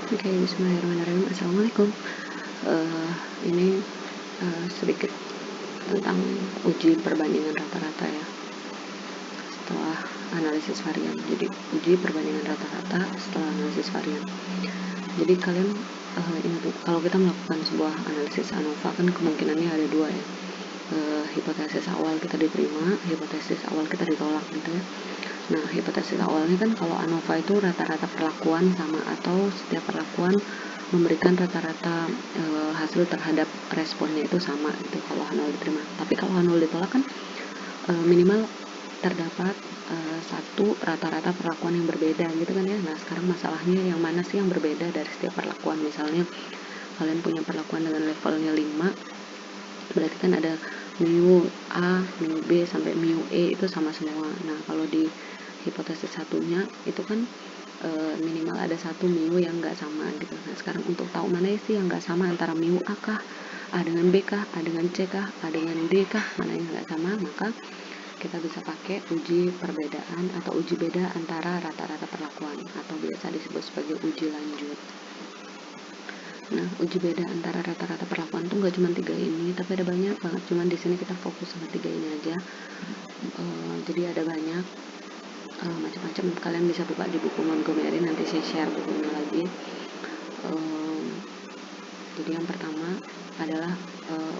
Oke, bismillahirrahmanirrahim. Assalamualaikum. Ini sedikit tentang uji perbandingan rata-rata ya, setelah analisis varian. Jadi uji perbandingan rata-rata setelah analisis varian. Jadi kalian ingat, kalau kita melakukan sebuah analisis ANOVA kan kemungkinannya ada dua ya. Hipotesis awal kita diterima, hipotesis awal kita ditolak gitu ya. Nah, hipotesis awalnya kan kalau ANOVA itu rata-rata perlakuan sama, atau setiap perlakuan memberikan rata-rata hasil terhadap responnya itu sama gitu kalau H0 diterima. Tapi kalau H0 ditolak kan minimal terdapat satu rata-rata perlakuan yang berbeda gitu kan ya. Nah, sekarang masalahnya yang mana sih yang berbeda dari setiap perlakuan. Misalnya kalian punya perlakuan dengan levelnya 5, berarti kan ada mu A, mu B, sampai mu E itu sama semua. Nah, kalau di hipotesis satunya itu kan minimal ada satu mu yang nggak sama gitu. Nah, sekarang untuk tahu mana sih yang nggak sama antara mu A kah, A dengan B kah, A dengan C kah, A dengan D kah, mana yang nggak sama, maka kita bisa pakai uji perbedaan atau uji beda antara rata-rata perlakuan, atau biasa disebut sebagai uji lanjut. Nah, uji beda antara rata-rata perlakuan tuh nggak cuma 3 ini, tapi ada banyak banget. Cuman di sini kita fokus sama 3 ini aja. Jadi ada banyak macam-macam. Kalian bisa buka di buku Montgomery, nanti saya share bukunya lagi. Jadi yang pertama adalah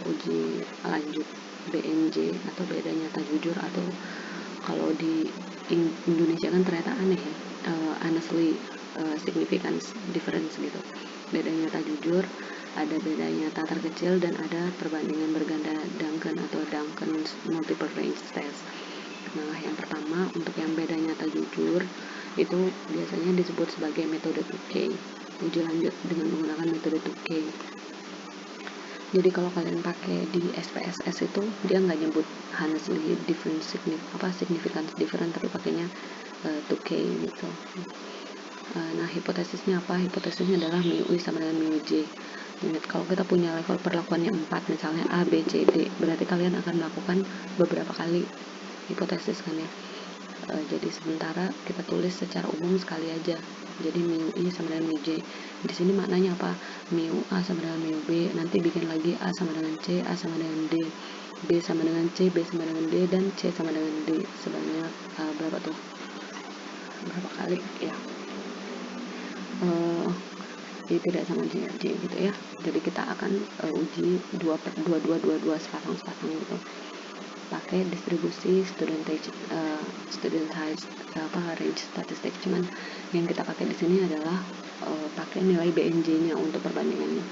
uji lanjut BNJ atau beda nyata jujur, atau kalau di Indonesia kan ternyata aneh ya, honestly significance difference gitu. Beda nyata jujur, ada beda nyata terkecil, dan ada perbandingan berganda Duncan atau Duncan's multiple range test. Nah, yang pertama untuk yang beda nyata jujur itu biasanya disebut sebagai metode 2K, uji lanjut dengan menggunakan metode 2K. Jadi kalau kalian pakai di SPSS itu dia nggak nyebut honestly different significance different, tapi pakainya 2K gitu. Nah, hipotesisnya apa? Hipotesisnya adalah mu I sama dengan mu J. Ingat, kalau kita punya level perlakuannya 4, misalnya A, B, C, D, berarti kalian akan melakukan beberapa kali hipotesis kan ya. Jadi sementara kita tulis secara umum sekali aja. Jadi mu I sama dengan mu J. Di sini maknanya apa? Mu A sama dengan mu B, nanti bikin lagi A sama dengan C, A sama dengan D, B sama dengan C, B sama dengan D, dan C sama dengan D sebanyak berapa tuh? Berapa kali ya? Tidak sama J gitu ya. Jadi kita akan uji 2 sepasang gitu, pakai distribusi student range statistik. Cuman yang kita pakai di sini adalah pakai nilai BNJ-nya untuk perbandingannya.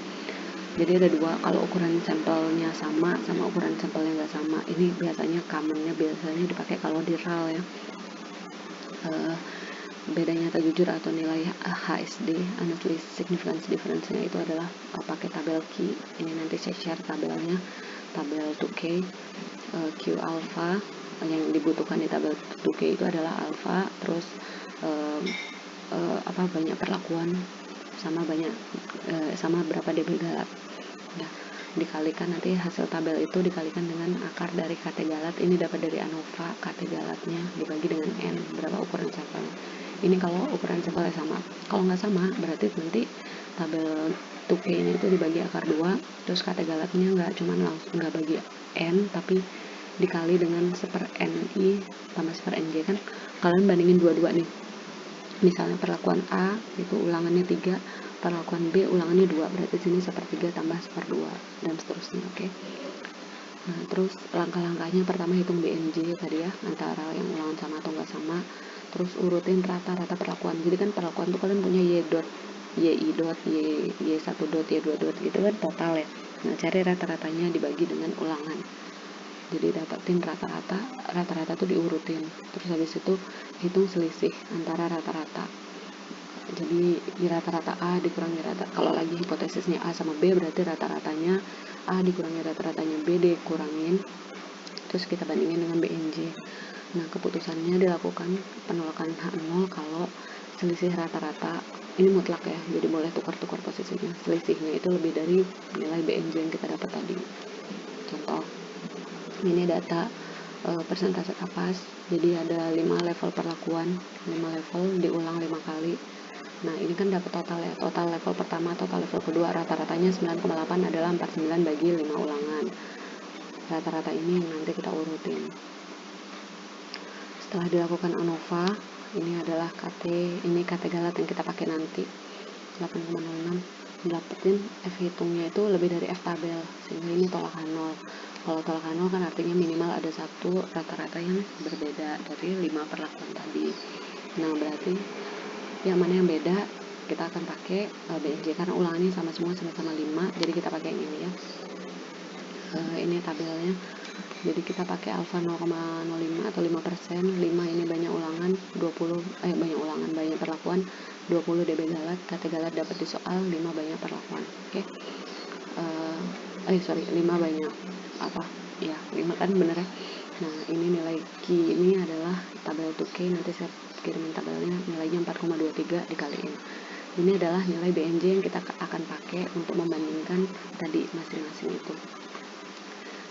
Jadi ada dua, kalau ukuran sampelnya sama ukuran sampelnya nggak sama, ini biasanya biasanya dipakai kalau di RAL ya. Beda nyata jujur atau nilai HSD, honestly significance difference-nya itu adalah pakai tabel Q. Ini nanti saya share tabelnya, tabel 2K. Q alpha yang dibutuhkan di tabel 2K itu adalah alpha, terus banyak perlakuan sama berapa dB galat. Nah, dikalikan nanti hasil tabel itu dikalikan dengan akar dari KT galat. Ini dapat dari ANOVA, KT galatnya dibagi dengan N, berapa ukuran sampel. Ini kalau ukuran sampelnya sama. Kalau nggak sama, berarti nanti tabel 2K ini itu dibagi akar 2, terus KT galatnya nggak bagi N, tapi dikali dengan 1/NI tambah 1/NJ kan. Kalian bandingin dua-dua nih. Misalnya perlakuan A itu ulangannya 3, perlakuan B ulangannya 2, berarti sini 1/3 tambah 1/2 dan seterusnya. Oke. Nah, terus langkah-langkahnya pertama hitung BNJ tadi ya, antara yang ulangan sama atau nggak sama. Terus urutin rata-rata perlakuan. Jadi kan perlakuan tuh kalian punya Y dot, YI dot, Y1 dot, Y2 dot gitu kan total ya. Nah, cari rata-ratanya dibagi dengan ulangan. Jadi dapetin rata-rata tuh diurutin. Terus habis itu hitung selisih antara rata-rata. Jadi di rata-rata A dikurangi kalau lagi hipotesisnya A sama B, berarti rata-ratanya A dikurangi rata-ratanya B dikurangin, terus kita bandingin dengan BNJ. Nah, keputusannya dilakukan penolakan H0 kalau selisih rata-rata ini mutlak ya, jadi boleh tukar-tukar posisinya. Selisihnya itu lebih dari nilai BNJ yang kita dapat tadi. Contoh, ini data persentase kapas. Jadi ada 5 level perlakuan, 5 level diulang 5 kali. Nah ini kan dapat total ya, total level pertama, total level kedua, rata-ratanya 9,8 adalah 49 bagi 5 ulangan. Rata-rata ini nanti kita urutin. Setelah dilakukan ANOVA, ini adalah KT galat yang kita pakai nanti 8,06. dapetin F hitungnya itu lebih dari F tabel, sehingga ini tolakan 0. Kalau tolakan 0 kan artinya minimal ada satu rata-rata yang berbeda dari 5 perlakuan tadi. Nah berarti yang mana yang beda kita akan pakai BNJ, karena ulangannya sama semua, sama-sama 5, jadi kita pakai yang ini ya. Ini tabelnya, jadi kita pakai alfa 0,05 atau 5%. 5 ini banyak ulangan, banyak perlakuan, 20 dB galat, KT galat dapat di soal, 5 banyak perlakuan. Oke. 5 banyak apa? Ya, 5 kan bener ya. Nah, ini nilai Q ini adalah tabel 2K, nanti saya kirimin tabelnya, nilainya 4,23 dikaliin. Ini adalah nilai BNJ yang kita akan pakai untuk membandingkan tadi masing-masing itu.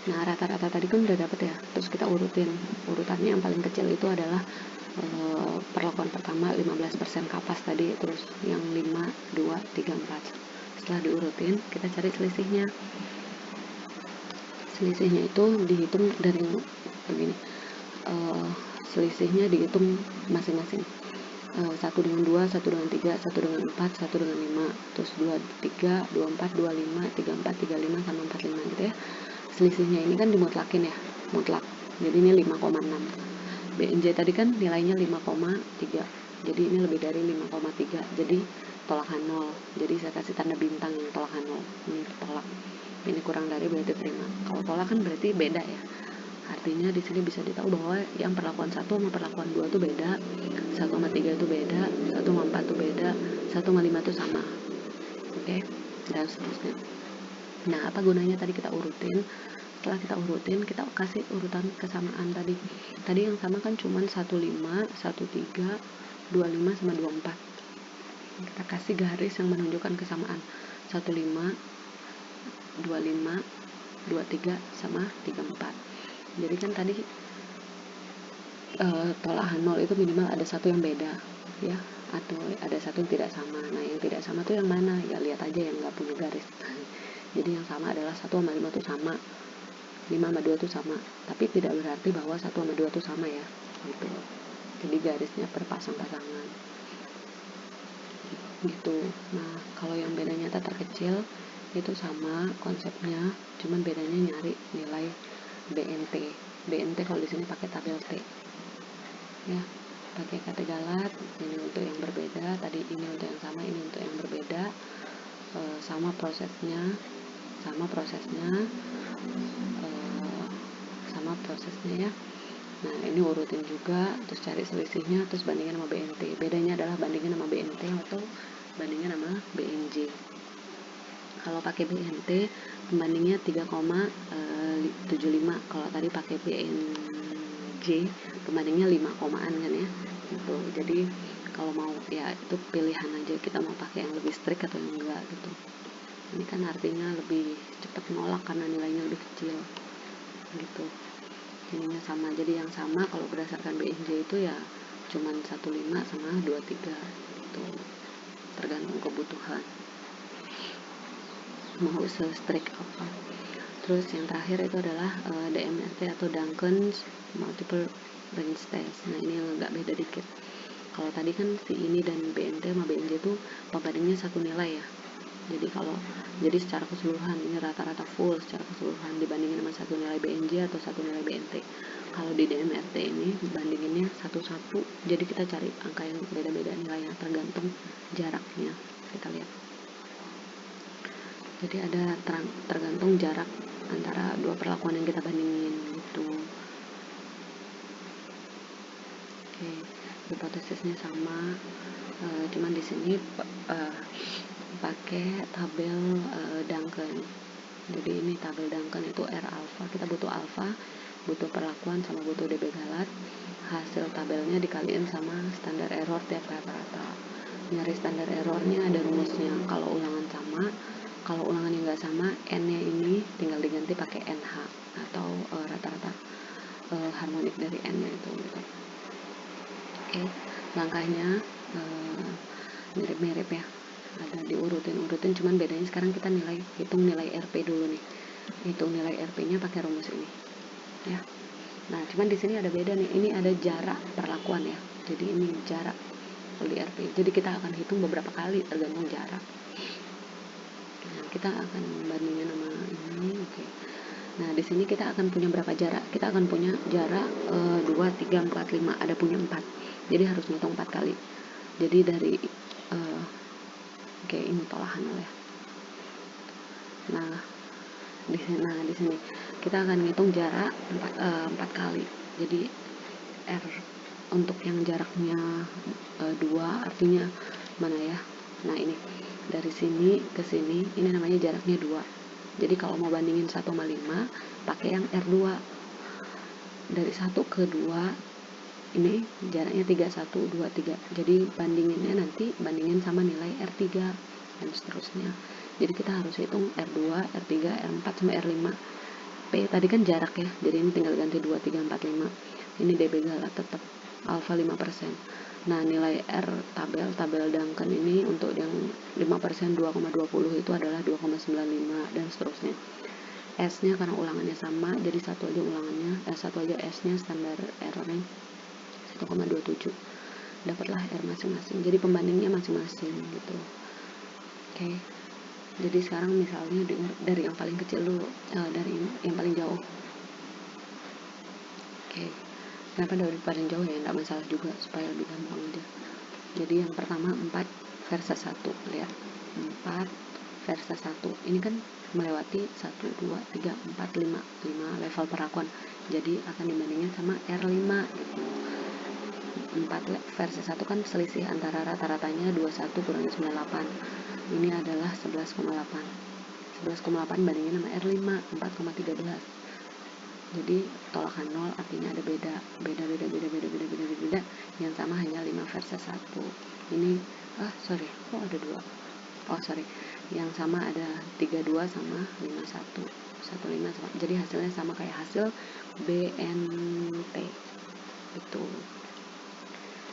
Nah rata-rata tadi kan udah dapet ya, terus kita urutin. Urutannya yang paling kecil itu adalah perlakuan pertama 15% kapas tadi, terus yang 5, 2, 3, 4. Setelah diurutin, kita cari selisihnya. Selisihnya itu dihitung dari begini. Selisihnya dihitung masing-masing. 1 dengan 2, 1 dengan 3, 1 dengan 4, 1 dengan 5, terus 2, 3, 24, 25, 34, 35, sama 45 gitu ya. Selisihnya ini kan dimutlakin ya, mutlak. Jadi ini 5,6. BNJ tadi kan nilainya 5,3. Jadi ini lebih dari 5,3. Jadi tolakan 0. Jadi saya kasih tanda bintang yang tolakan 0. Ini tolak. Ini kurang dari berarti terima. Kalau tolak kan berarti beda ya. Artinya di sini bisa ditahu bahwa yang perlakuan 1 sama perlakuan 2 itu beda, 1 sama 3 itu beda, 1 sama 4 itu beda, 1 sama 5 itu sama. Oke, dan seterusnya. Nah, apa gunanya tadi kita urutin? Setelah kita urutin, kita kasih urutan kesamaan tadi. Tadi yang sama kan cuman 15, 13, 25 sama 24. Kita kasih garis yang menunjukkan kesamaan. 15, 25, 23 sama 34. Jadi kan tadi tolakan 0 itu minimal ada satu yang beda ya, atau ada satu yang tidak sama. Nah yang tidak sama tuh yang mana? Ya lihat aja yang nggak punya garis. Jadi yang sama adalah 1 sama 5 tuh sama, 5 sama 2 tuh sama, tapi tidak berarti bahwa 1 sama 2 tuh sama ya gitu. Jadi garisnya berpasang-pasangan gitu. Nah kalau yang beda nyata terkecil itu sama konsepnya, cuman bedanya nyari nilai BNT kalau di sini pakai tabel T ya, pakai KT galat. Ini untuk yang berbeda, tadi ini untuk yang sama, ini untuk yang berbeda. Sama prosesnya ya. Nah ini urutin juga, terus cari selisihnya, terus bandingin sama BNT. Bedanya adalah bandingin sama BNT atau bandingin sama BNJ. Kalau pakai BNT pembandingnya 3,75. Kalau tadi pakai BNJ pembandingnya 5 komaan kan ya gitu. Jadi kalau mau ya itu pilihan aja, kita mau pakai yang lebih strict atau yang enggak gitu. Ini kan artinya lebih cepat nolak karena nilainya lebih kecil gitu. Ininya sama, jadi yang sama kalau berdasarkan BNJ itu ya cuman 15 sama 23 gitu, tergantung kebutuhan mau se-strict apa. Terus yang terakhir itu adalah DMRT atau Duncan's Multiple Range Test. Nah ini yang agak beda dikit. Kalau tadi kan si ini dan BNT sama BNJ itu pembandingnya satu nilai ya. Jadi secara keseluruhan ini rata-rata full secara keseluruhan dibandingin sama satu nilai BNJ atau satu nilai BNT. Kalau di DMRT ini bandinginnya satu-satu. Jadi kita cari angka yang beda-beda nilainya tergantung jaraknya. Kita lihat. Jadi ada tergantung jarak antara dua perlakuan yang kita bandingin gitu. Oke, hipotesisnya sama, cuman di sini pakai tabel Duncan. Jadi ini tabel Duncan itu R alpha, kita butuh alpha, butuh perlakuan sama butuh dB galat. Hasil tabelnya dikaliin sama standar error tiap rata-rata. Nyari standar errornya ada rumusnya. Kalau ulangan sama, kalau ulangannya nggak sama, n-nya ini tinggal diganti pakai nh atau rata-rata harmonik dari n-nya itu gitu. Oke, langkahnya mirip-mirip ada diurutin, cuman bedanya sekarang kita hitung nilai RP dulu nih. Hitung nilai RP-nya pakai rumus ini ya. Nah, cuman di sini ada beda nih. Ini ada jarak perlakuan ya. Jadi ini jarak di RP. Jadi kita akan hitung beberapa kali tergantung jarak. Nah, kita akan bandingin sama ini. Oke. Nah, di sini kita akan punya berapa jarak? Kita akan punya jarak 2, 3, 4, 5. Ada punya 4. Jadi harus ngitung 4 kali. Jadi dari oke, ini tolahan ya. Nah, di sini kita akan ngitung jarak 4 kali. Jadi R untuk yang jaraknya 2 artinya mana ya? Nah, ini dari sini ke sini ini namanya jaraknya 2. Jadi kalau mau bandingin 1 sama 5 pakai yang R2. Dari 1 ke 2 ini jaraknya 3, 1, 2, 3. Jadi bandingin sama nilai R3 dan seterusnya. Jadi kita harus hitung R2, R3, R4 sampai R5. P tadi kan jarak ya. Jadi ini tinggal ganti 2, 3, 4, 5. Ini dB Gala tetap alfa 5%. Nah, nilai R tabel Duncan ini untuk yang 5% 2,20 itu adalah 2,95 dan seterusnya. S-nya karena ulangannya sama, jadi satu aja S-nya standar errornya 1,27. Dapatlah R masing-masing. Jadi pembandingnya masing-masing gitu. Oke. Jadi sekarang misalnya dari yang paling kecil dulu, dari yang paling jauh. Oke. Kenapa dari paling jauh ya? Enggak masalah juga, supaya lebih gampang aja. Jadi yang pertama 4 versus 1. Lihat. 4 versus 1. Ini kan melewati 1, 2, 3, 4, 5 level perlakuan. Jadi akan dibandingin sama R5 gitu. 4 versus 1 kan selisih antara rata-ratanya 21 kurangi 98. Ini adalah 11,8. 11,8 bandingin sama R5 4,13. Jadi tolakan 0 artinya ada beda. Yang sama hanya 5 versus 1. Ini kok ada 2? Yang sama ada 32 sama 51. 15 sama. Jadi hasilnya sama kayak hasil BNT. Itu.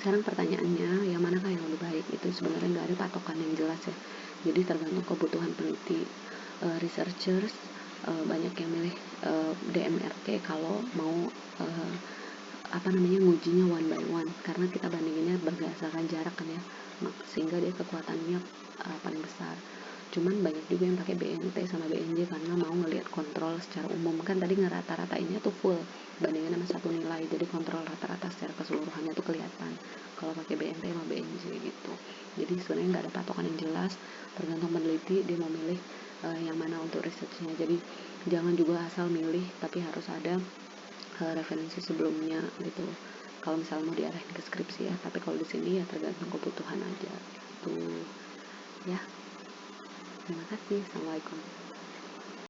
Sekarang pertanyaannya, yang manakah yang lebih baik? Itu sebenarnya nggak ada patokan yang jelas ya. Jadi tergantung kebutuhan peneliti. Researchers banyak yang milih DMRT kalau mau ngujinya one by one, karena kita bandinginnya berdasarkan jarak kan ya, sehingga dia kekuatannya paling besar. Cuman banyak juga yang pakai BNT sama BNJ karena mau ngelihat kontrol secara umum. Kan tadi ngerata-ratainnya tuh full bandingin sama satu nilai, jadi kontrol rata-rata secara keseluruhannya tuh kelihatan kalau pakai BNT sama BNJ gitu. Jadi sebenarnya nggak ada patokan yang jelas, tergantung peneliti dia mau milih yang mana untuk researchnya. Jadi jangan juga asal milih, tapi harus ada referensi sebelumnya gitu. Kalau misalnya mau diarahin ke skripsi ya, tapi kalau di sini ya tergantung kebutuhan aja. Tuh ya. Terima kasih. Assalamualaikum.